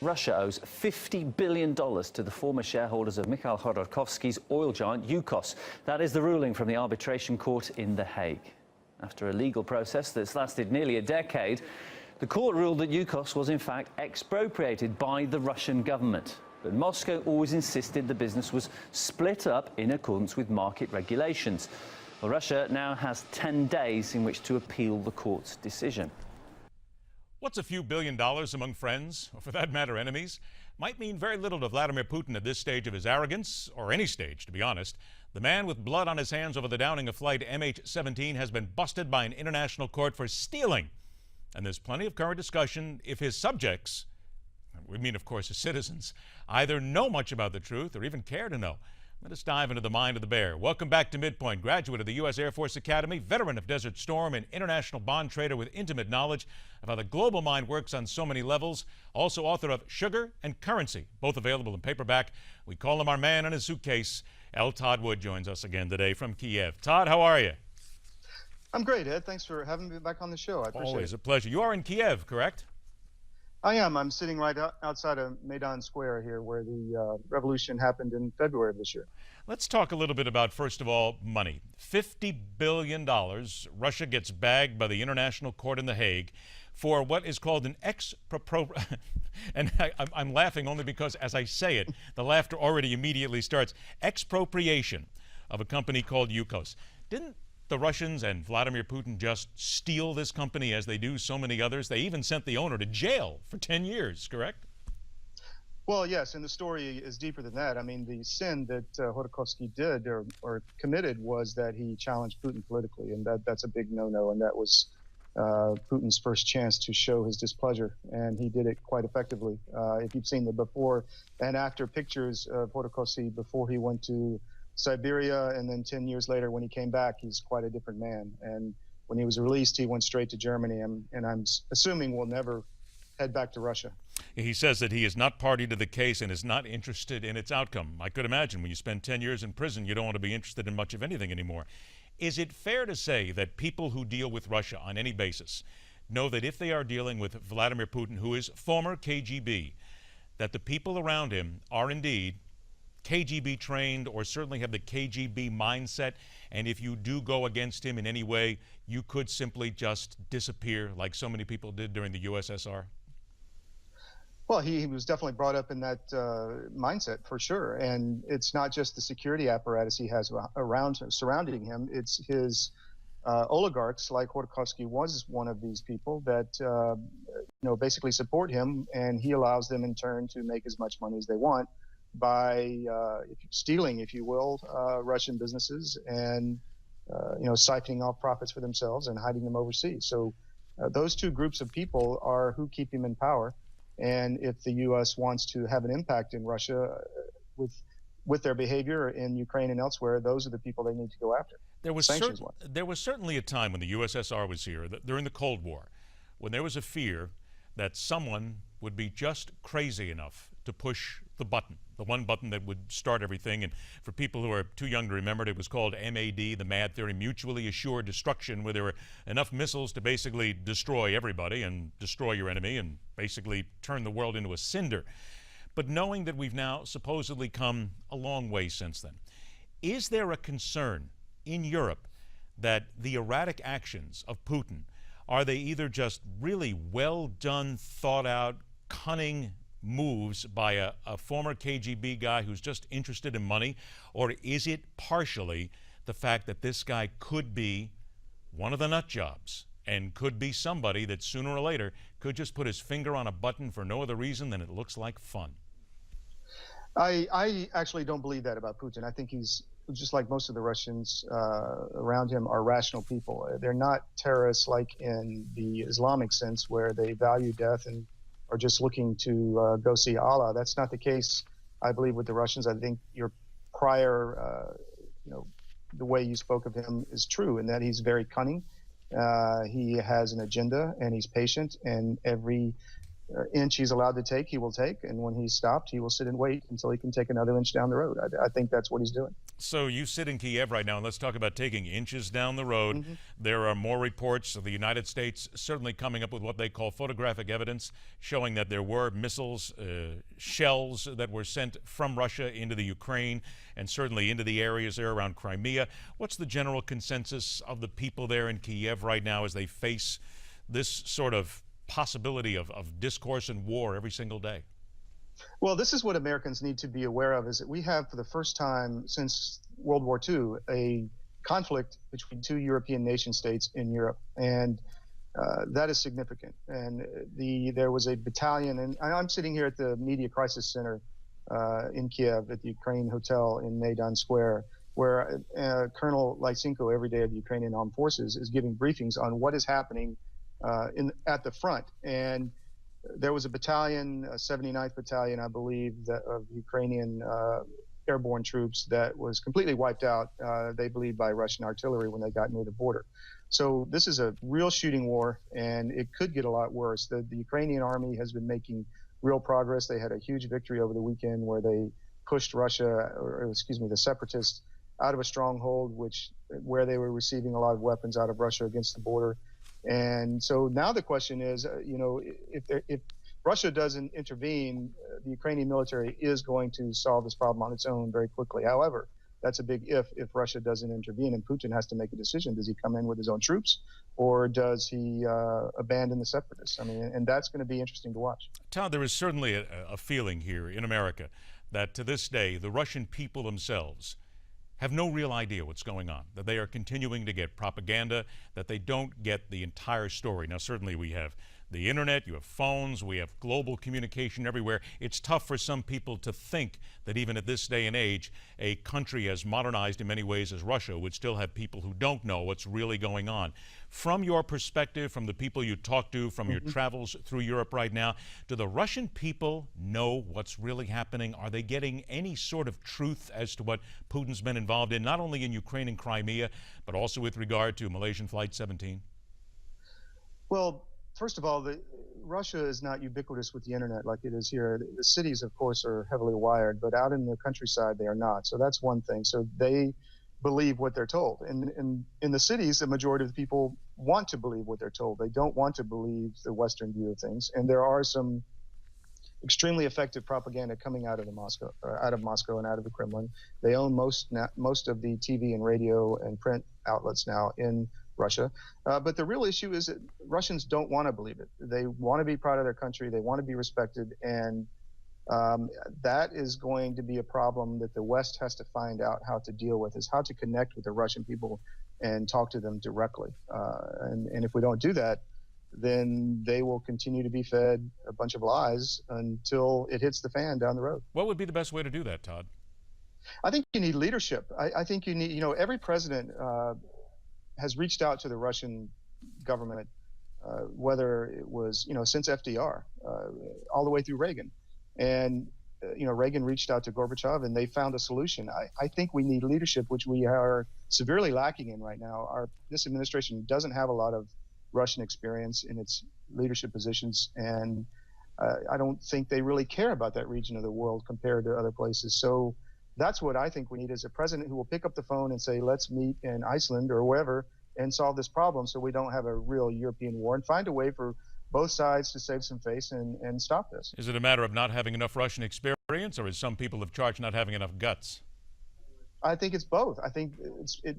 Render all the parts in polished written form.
Russia owes $50 billion to the former shareholders of Mikhail Khodorkovsky's oil giant Yukos. That is the ruling from the arbitration court in The Hague. After a legal process that's lasted nearly a decade, the court ruled that Yukos was in fact expropriated by the Russian government. But Moscow always insisted the business was split up in accordance with market regulations. Well, Russia now has 10 days in which to appeal the court's decision. What's a few $1 billion among friends, or for that matter enemies, might mean very little to Vladimir Putin at this stage of his arrogance, or any stage, to be honest. The man with blood on his hands over the downing of flight MH17 has been busted by an international court for stealing. And there's plenty of current discussion if his subjects, we mean, of course, his citizens, either know much about the truth or even care to know. Let us dive into the mind of the bear. Welcome back to MidPoint, graduate of the U.S. Air Force Academy, veteran of Desert Storm, and international bond trader with intimate knowledge of how the global mind works on so many levels. Also author of Sugar and Currency, both available in paperback. We call him our man in his suitcase. Todd Wood joins us again today from Kiev. Todd, how are you? I'm great, Ed. Thanks for having me back on the show. I appreciate it. Always a pleasure. You are in Kiev, correct? I am. I'm sitting right outside of Maidan Square here, where the revolution happened in February of this year. Let's talk a little bit about, first of all, money. $50 billion Russia gets bagged by the International Court in The Hague for what is called an expropriation. And I'm laughing only because, as I say it, the laughter already immediately starts. Expropriation of a company called Yukos. Didn't the Russians and Vladimir Putin just steal this company as they do so many others? They even sent the owner to jail for 10 years, correct? Well, yes, and the story is deeper than that. I mean, the sin that Khodorkovsky did or committed was that he challenged Putin politically, and that's a big no-no, and that was Putin's first chance to show his displeasure, and he did it quite effectively. If you've seen the before and after pictures of Khodorkovsky before he went to Siberia, and then 10 years later when he came back, he's quite a different man. And when he was released, he went straight to Germany, and I'm assuming will never head back to Russia. He says that he is not party to the case and is not interested in its outcome. I could imagine when you spend 10 years in prison, you don't want to be interested in much of anything anymore. Is it fair to say that people who deal with Russia on any basis know that if they are dealing with Vladimir Putin, who is former KGB, that the people around him are indeed KGB trained or certainly have the KGB mindset, and if you do go against him in any way, you could simply just disappear like so many people did during the USSR? Well, he was definitely brought up in that mindset for sure. And it's not just the security apparatus he has surrounding him. It's his oligarchs, like Khodorkovsky was one of these people that basically support him, and he allows them in turn to make as much money as they want by stealing, if you will, Russian businesses and siphoning off profits for themselves and hiding them overseas. So those two groups of people are who keep him in power. And if the U.S. wants to have an impact in Russia with their behavior in Ukraine and elsewhere, those are the people they need to go after. There was certainly a time when the USSR was here, during the Cold War, when there was a fear that someone would be just crazy enough to push the button, the one button that would start everything. And for people who are too young to remember it, it was called MAD, the MAD theory, mutually assured destruction, where there were enough missiles to basically destroy everybody and destroy your enemy and basically turn the world into a cinder. But knowing that we've now supposedly come a long way since then, is there a concern in Europe that the erratic actions of Putin, are they either just really well done, thought out, cunning moves by a former KGB guy who's just interested in money, or is it partially the fact that this guy could be one of the nut jobs and could be somebody that sooner or later could just put his finger on a button for no other reason than it looks like fun? I actually don't believe that about Putin. I think he's, just like most of the Russians around him, are rational people. They're not terrorists like in the Islamic sense, where they value death and are just looking to go see Allah. That's not the case, I believe, with the Russians. I think your prior, the way you spoke of him is true, in that he's very cunning. He has an agenda, and he's patient, and every inch he's allowed to take, he will take. And when he's stopped, he will sit and wait until he can take another inch down the road. I think that's what he's doing. So you sit in Kiev right now, and let's talk about taking inches down the road. There are more reports of the United States certainly coming up with what they call photographic evidence showing that there were missiles, shells that were sent from Russia into the Ukraine and certainly into the areas there around Crimea. What's the general consensus of the people there in Kiev right now as they face this sort of possibility of discourse and war every single day? Well, this is what Americans need to be aware of, is that we have, for the first time since World War II, a conflict between two European nation states in Europe. And that is significant. And there was a battalion, and I'm sitting here at the Media Crisis Center in Kiev at the Ukraine Hotel in Maidan Square, where Colonel Lysenko, every day of the Ukrainian Armed Forces, is giving briefings on what is happening at the front. And there was a battalion, a 79th Battalion, I believe, of Ukrainian airborne troops that was completely wiped out, they believe, by Russian artillery when they got near the border. So this is a real shooting war, and it could get a lot worse. The Ukrainian army has been making real progress. They had a huge victory over the weekend where they pushed the separatists out of a stronghold, where they were receiving a lot of weapons out of Russia against the border. And so now the question is, if Russia doesn't intervene, the Ukrainian military is going to solve this problem on its own very quickly. However, that's a big if Russia doesn't intervene, and Putin has to make a decision. Does he come in with his own troops, or does he abandon the separatists? I mean, and that's going to be interesting to watch. Todd, there is certainly a feeling here in America that to this day, the Russian people themselves have no real idea what's going on, that they are continuing to get propaganda, that they don't get the entire story. Now, certainly we have the internet, you have phones, we have global communication everywhere. It's tough for some people to think that even at this day and age, a country as modernized in many ways as Russia would still have people who don't know what's really going on. From your perspective, from the people you talk to, from your travels through Europe right now, do the Russian people know what's really happening? Are they getting any sort of truth as to what Putin's been involved in, not only in Ukraine and Crimea, but also with regard to Malaysian Flight 17? Well, first of all, Russia is not ubiquitous with the internet like it is here. The cities, of course, are heavily wired, but out in the countryside, they are not. So that's one thing. So they believe what they're told. And in the cities, the majority of the people want to believe what they're told. They don't want to believe the Western view of things. And there are some extremely effective propaganda coming out of Moscow and out of the Kremlin. They own most of the TV and radio and print outlets now in Russia. But the real issue is that Russians don't want to believe it. They want to be proud of their country. They want to be respected. And that is going to be a problem that the West has to find out how to deal with, is how to connect with the Russian people and talk to them directly. And if we don't do that, then they will continue to be fed a bunch of lies until it hits the fan down the road. What would be the best way to do that, Todd? I think you need leadership. I think you need, every president has reached out to the Russian government, whether it was, since FDR, all the way through Reagan. And, Reagan reached out to Gorbachev and they found a solution. I think we need leadership, which we are severely lacking in right now. This administration doesn't have a lot of Russian experience in its leadership positions. And I don't think they really care about that region of the world compared to other places. So that's what I think we need, is a president who will pick up the phone and say, let's meet in Iceland or wherever and solve this problem so we don't have a real European war, and find a way for both sides to save some face and stop this. Is it a matter of not having enough Russian experience, or is some people have charged not having enough guts? I think it's both. I think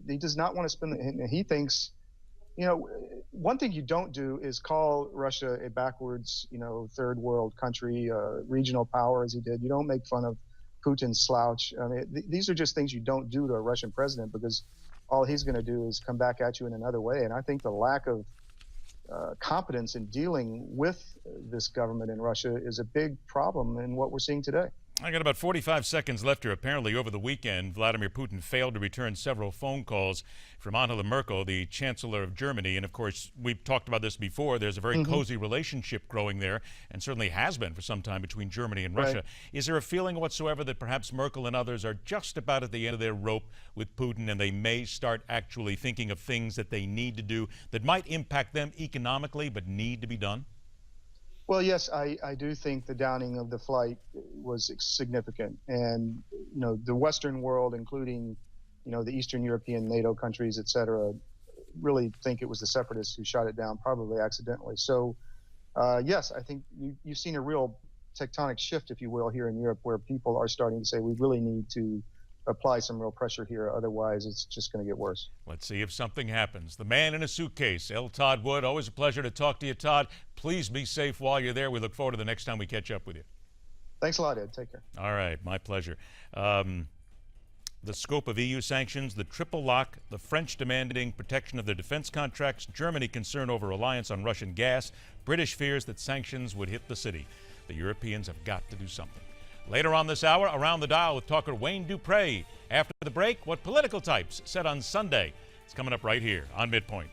he does not want to spend he thinks, one thing you don't do is call Russia a backwards, third world country, regional power, as he did. You don't make fun of Putin's slouch. I mean, these are just things you don't do to a Russian president, because all he's going to do is come back at you in another way. And I think the lack of competence in dealing with this government in Russia is a big problem in what we're seeing today. I got about 45 seconds left here. Apparently, over the weekend, Vladimir Putin failed to return several phone calls from Angela Merkel, the Chancellor of Germany. And of course, we've talked about this before. There's a very cozy relationship growing there, and certainly has been for some time, between Germany and Russia. Right. Is there a feeling whatsoever that perhaps Merkel and others are just about at the end of their rope with Putin, and they may start actually thinking of things that they need to do that might impact them economically but need to be done? Well, yes, I do think the downing of the flight was significant. And, the Western world, including, the Eastern European NATO countries, et cetera, really think it was the separatists who shot it down, probably accidentally. So, yes, I think you've seen a real tectonic shift, if you will, here in Europe, where people are starting to say we really need to apply some real pressure here. Otherwise, it's just going to get worse. Let's see if something happens. The man in a suitcase, Todd Wood. Always a pleasure to talk to you, Todd. Please be safe while you're there. We look forward to the next time we catch up with you. Thanks a lot, Ed. Take care. All right, my pleasure. The scope of EU sanctions, the triple lock, the French demanding protection of their defense contracts, Germany concern over reliance on Russian gas, British fears that sanctions would hit the city. The Europeans have got to do something. Later on this hour, Around the Dial with talker Wayne Dupree. After the break, what political types said on Sunday. It's coming up right here on MidPoint.